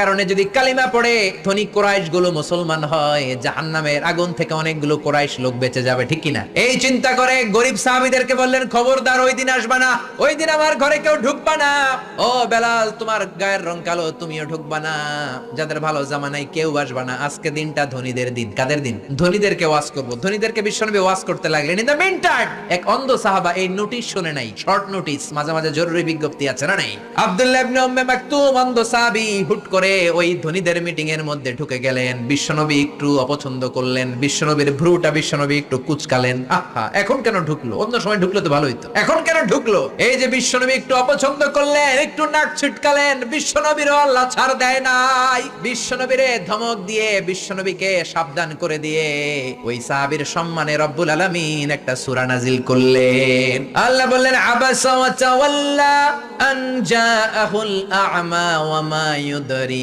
কারণে যদি কালিমা পড়ে ধনী কুরাইশ গুলো মুসলমান হয়, জাহান্নামের আগুন থেকে অনেকগুলো কুরাইশ লোক বেঁচে যাবে, ঠিক কিনা? এই চিন্তা করে গরিব সাহাবীদেরকে বললেন, খবরদার ওই দিন আসবা না, ওই দিন আমার ঘরে কেউ ঢুকবা না। ও বেলাল, তোমার গায়ের রং কালো, তুমিও ঢুকবা না। যাদের ভালো জামা নাই কেউ আসবা না। আজকে দিনটা ধনীদের দিন। কাদের দিন? ধনীদেরকে ওয়াজ করবো। ধনীদেরকে বিশ্বনবী ওয়াজ করতে লাগলেন। ইন দ্য মিন টাইম এক অন্ধ সাহাবা এই নোটিশ শুনে নাই, শর্ট নোটিশ, মাঝে মাঝে জরুরি বিজ্ঞপ্তি আছে না নাই? আব্দুল্লাহ ইবনে উম্মে মাকতুম অন্ধ সাহাবী হুট করে ওই ধনীদের মিটিং এর মধ্যে ঢুকে গেলেন। বিশ্বনবী একটু অপছন্দ করলেন, বিশ্বনবীর ভ্রুটা বিশ্বনবী একটু কুচকালেন। আহা, এখন কেন ঢুকলো? অন্য সময় ঢুকলে তো ভালো হইতো, এখন কেন ঢুকলো? এই যে বিশ্বনবী একটু অপছন্দ করলেন, একটু নাক ছিটকালেন, বিশ্বনবীরও আল্লাহ ছাড় দেয় নাই। বিশ্বনবীরে ধমক দিয়ে, বিশ্বনবীকে সাবধান করে দিয়ে ওই সাহাবীর সম্মানে রব্বুল আলামিন একটা সূরা নাজিল করলেন। আল্লাহ বললেন, আবাসা ওয়া তাওয়াল্লা আন জাআহুল আ'মা ওয়া মা ইউদরি